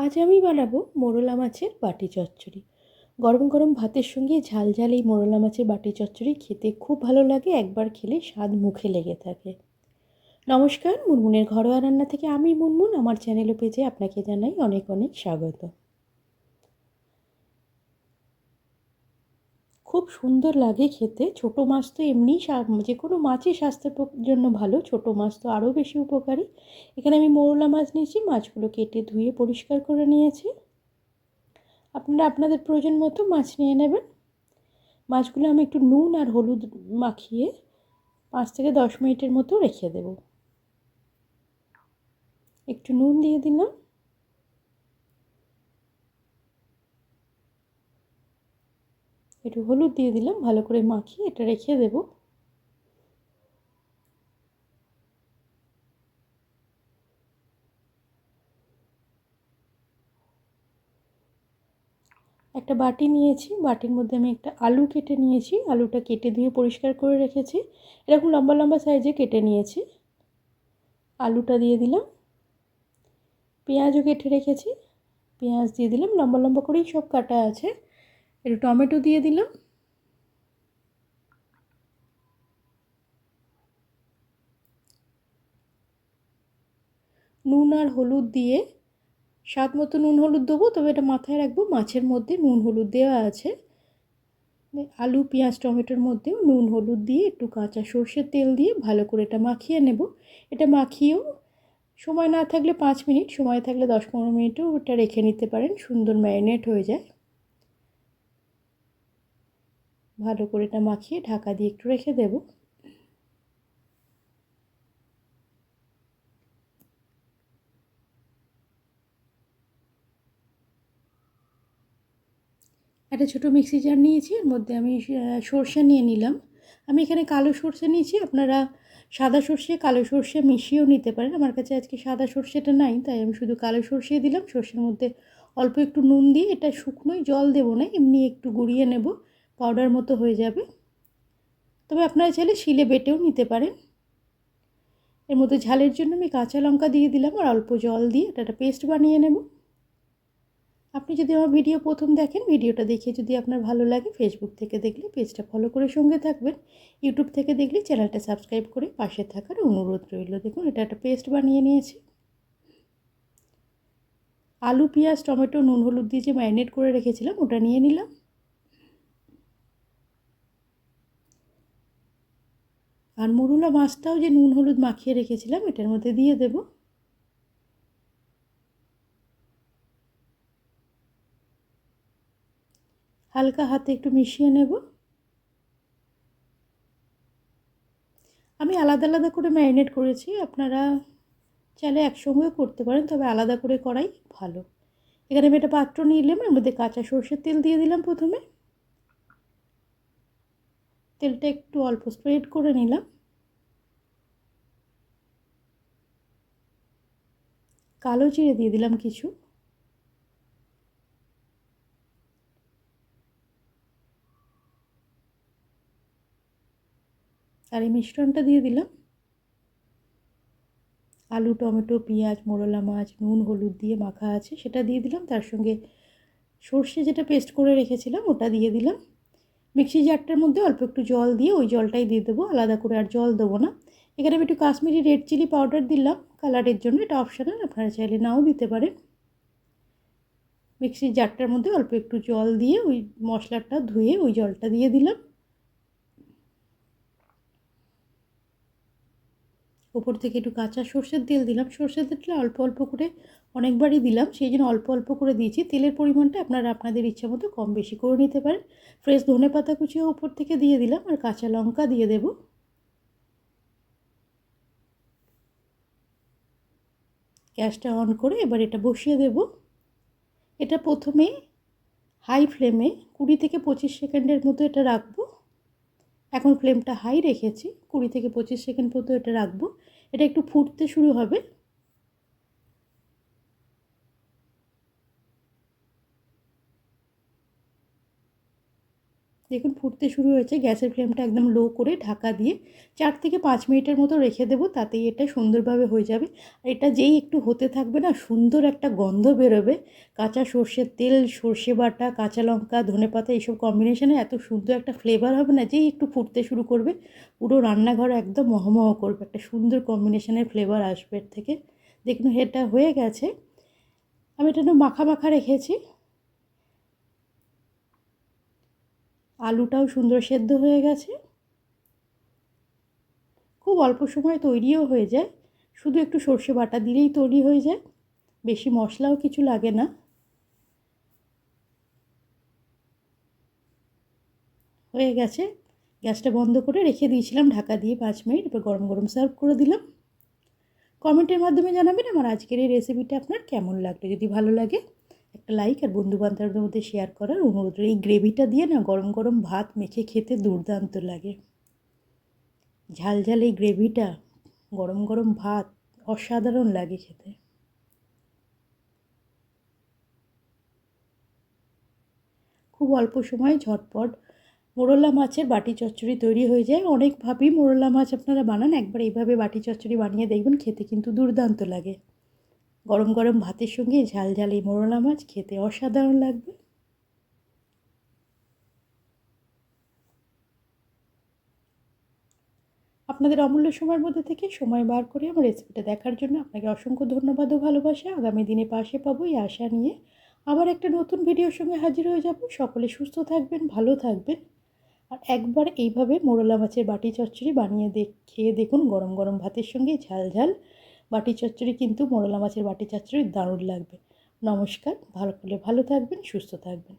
আজ আমি বানাবো মোরলা মাছের বাটি চচ্চড়ি। গরম গরম ভাতের সঙ্গে ঝাল ঝাল এই মোরলা মাছের বাটি চচ্চড়ি খেতে খুব ভালো লাগে, একবার খেলে স্বাদ মুখে লেগে থাকে। নমস্কার, মুনমুনের ঘরোয়া রান্না থেকে আমি মুনমুন, আমার চ্যানেল ও পেজে আপনাকে জানাই অনেক অনেক স্বাগত। খুব সুন্দর লাগে খেতে। ছোটো মাছ তো এমনিই যে কোনো মাছই স্বাস্থ্যের জন্য ভালো, ছোটো মাছ তো আরও বেশি উপকারী। এখানে আমি মোরলা মাছ নিয়েছি, মাছগুলো কেটে ধুয়ে পরিষ্কার করে নিয়েছি। আপনারা আপনাদের প্রয়োজন মতো মাছ নিয়ে নেবেন। মাছগুলো আমি একটু নুন আর হলুদ মাখিয়ে 5 থেকে 10 মিনিটের মতো রেখে দেব। একটু নুন দিয়ে দিলাম, একটু হলুদ দিয়ে দিলাম, ভালো করে মাখিয়ে এটা রেখে দেব। একটা বাটি নিয়েছি, বাটির মধ্যে আমি একটা আলু কেটে নিয়েছি, আলুটা কেটে ধুয়ে পরিষ্কার করে রেখেছি। এরকম লম্বা লম্বা সাইজে কেটে নিয়েছি। আলুটা দিয়ে দিলাম, পেঁয়াজও কেটে রেখেছি, পেঁয়াজ দিয়ে দিলাম, লম্বা লম্বা করেই সব কাটা আছে। একটু টমেটো দিয়ে দিলাম, নুন আর হলুদ দিয়ে স্বাদ মতো নুন হলুদ দেবো, তবে এটা মাথায় রাখবো মাছের মধ্যে নুন হলুদ দেওয়া আছে। আলু পেঁয়াজ টমেটোর মধ্যেও নুন হলুদ দিয়ে একটু কাঁচা সর্ষের তেল দিয়ে ভালো করে এটা মাখিয়ে নেব। এটা মাখিয়েও সময় না থাকলে 5 মিনিট, সময় থাকলে 10-15 মিনিটও ওটা রেখে নিতে পারেন, সুন্দর ম্যারিনেট হয়ে যায়। ভালো করে এটা মাখিয়ে ঢাকা দিয়ে একটু রেখে দেব। একটা ছোটো মিক্সি জার নিয়েছি, এর মধ্যে আমি সর্ষে নিয়ে নিলাম। আমি এখানে কালো সর্ষে নিয়েছি, আপনারা সাদা সর্ষে কালো সর্ষে মিশিয়েও নিতে পারেন। আমার কাছে আজকে সাদা সর্ষেটা নাই, তাই আমি শুধু কালো সর্ষে দিলাম। সর্ষের মধ্যে অল্প একটু নুন দিয়ে, এটা শুকনোই, জল দেবো না, এমনি একটু গুঁড়িয়ে নেব, পাউডার মতো হয়ে যাবে। তবে আপনারা চাইলে শিলে বেটেও নিতে পারেন। এর মধ্যে ঝালের জন্য আমি কাঁচা লঙ্কা দিয়ে দিলাম আর অল্প জল দিয়ে এটা একটা পেস্ট বানিয়ে নেব। আপনি যদি আমার ভিডিও প্রথম দেখেন, ভিডিওটা দেখে যদি আপনার ভালো লাগে, ফেসবুক থেকে দেখলে পেজটা ফলো করে সঙ্গে থাকবেন, ইউটিউব থেকে দেখলে চ্যানেলটা সাবস্ক্রাইব করে পাশে থাকার অনুরোধ রইল। দেখুন এটা একটা পেস্ট বানিয়ে নিয়েছি। আলু পেঁয়াজ টমেটো নুন হলুদ দিয়ে যে ম্যারিনেট করে রেখেছিলাম ওটা নিয়ে নিলাম। আর মোরলা মাছটাও যে নুন হলুদ মাখিয়ে রেখেছিলাম এটার মধ্যে দিয়ে দেব। হালকা হাতে একটু মিশিয়ে নেব। আমি আলাদা আলাদা করে ম্যারিনেট করেছি, আপনারা চাইলে একসঙ্গেও করতে পারেন, তবে আলাদা করে করাই ভালো। এখানে আমি একটা পাত্র নিয়ে নিলাম, এর মধ্যে কাঁচা সর্ষের তেল দিয়ে দিলাম। প্রথমে তেলটা একটু অল্প স্প্রেড করে নিলাম, কালো জিরে দিয়ে দিলাম কিছু, আর এই মিশ্রণটা দিয়ে দিলাম। আলু টমেটো পেঁয়াজ মোরলা মাছ নুন হলুদ দিয়ে মাখা আছে সেটা দিয়ে দিলাম, তার সঙ্গে সর্ষে যেটা পেস্ট করে রেখেছিলাম ওটা দিয়ে দিলাম। মিক্সি জারটার মধ্যে অল্প একটু জল দিয়ে ওই জলটাই দিয়ে দেবো, আলাদা করে আর জল দেবো না। এখানে আমি একটু কাশ্মীরি রেড চিলি পাউডার দিলাম কালারের জন্য, এটা অপশনাল, আপনারা চাইলে নাও দিতে পারেন। মিক্সির জারটার মধ্যে অল্প একটু জল দিয়ে ওই মশলাটা ধুয়ে ওই জলটা দিয়ে দিলাম। ওপর থেকে একটু কাঁচা সর্ষের তেল দিলাম, সর্ষের তেলটা অল্প অল্প করে অনেকবারই দিলাম, সেই জন্য অল্প অল্প করে দিয়েছি। তেলের পরিমাণটা আপনারা আপনাদের ইচ্ছা মতো কম বেশি করে নিতে পারেন। ফ্রেশ ধনেপাতা কুচিও ওপর থেকে দিয়ে দিলাম আর কাঁচা লঙ্কা দিয়ে দেব। গ্যাসটা অন করে এবার এটা বসিয়ে দেব। এটা প্রথমে হাই ফ্লেমে 20 থেকে 25 সেকেন্ডের মতো এটা রাখবো। এখন ফ্লেমটা হাই রেখেছি, 20 থেকে 25 সেকেন্ড মতো এটা রাখবো। এটা একটু ফুটতে শুরু হবে। দেখুন ফুটতে শুরু হয়েছে। গ্যাসের ফ্লেমটা একদম লো করে ঢাকা দিয়ে 4 থেকে 5 মিনিটের মতো রেখে দেবো, তাতেই এটা সুন্দরভাবে হয়ে যাবে। আর এটা যেই একটু হতে থাকবে না, সুন্দর একটা গন্ধ বেরোবে। কাঁচা সর্ষের তেল, সর্ষে বাটা, কাঁচা লঙ্কা, ধনেপাতা এইসব কম্বিনেশনে এত সুন্দর একটা ফ্লেভার হবে না, যেই একটু ফুটতে শুরু করবে পুরো রান্নাঘর একদম মহমহ করবে, একটা সুন্দর কম্বিনেশনের ফ্লেভার আসবে এর থেকে। দেখুন এটা হয়ে গেছে। আমি এটা একটু মাখা মাখা রেখেছি। আলুটাও সুন্দর সেদ্ধ হয়ে গেছে। খুব অল্প সময় তৈরিও হয়ে যায়, শুধু একটু সর্ষে বাটা দিলেই তৈরি হয়ে যায়, বেশি মশলাও কিছু লাগে না। হয়ে গেছে। গ্যাসটা বন্ধ করে রেখে দিয়েছিলাম ঢাকা দিয়ে 5 মিনিট। এবার গরম গরম সার্ভ করে দিলাম। কমেন্টের মাধ্যমে জানাবেন আমার আজকের এই রেসিপিটা আপনার কেমন লাগলো। যদি ভালো লাগে একটা লাইক আর বন্ধুবান্ধবদের মধ্যে শেয়ার করার অনুরোধ। এই গ্রেভিটা দিয়ে না গরম গরম ভাত মেখে খেতে দুর্দান্ত লাগে। ঝাল ঝাল এই গ্রেভিটা গরম গরম ভাত অসাধারণ লাগে খেতে। খুব অল্প সময়ে ঝটপট মোরলা মাছের বাটি চচ্চড়ি তৈরি হয়ে যায়। অনেকভাবেই মোরলা মাছ আপনারা বানান, একবার এইভাবে বাটি চচ্চড়ি বানিয়ে দেখবেন, খেতে কিন্তু দুর্দান্ত লাগে। গরম গরম ভাতের সঙ্গে ঝাল ঝাল এই মোরলা মাছ খেতে অসাধারণ লাগবে। আপনাদের অমূল্য সময়ের মধ্যে থেকে সময় বার করে আমার রেসিপিটা দেখার জন্য আপনাকে অসংখ্য ধন্যবাদ ও ভালোবাসা। আগামী দিনে পাশে পাবো এই আশা নিয়ে আবার একটা নতুন ভিডিওর সঙ্গে হাজির হয়ে যাব। সকলে সুস্থ থাকবেন, ভালো থাকবেন। আর একবার এইভাবে মোরলা মাছের বাটি চচ্চড়ি বানিয়ে খেয়ে দেখুন, গরম গরম ভাতের সঙ্গে ঝাল ঝাল বাটি চচ্চড়ি কিন্তু মোরলা মাছের বাটি চচ্চড়ি দারুণ লাগবে। নমস্কার, ভালো থাকবেন, সুস্থ থাকবেন।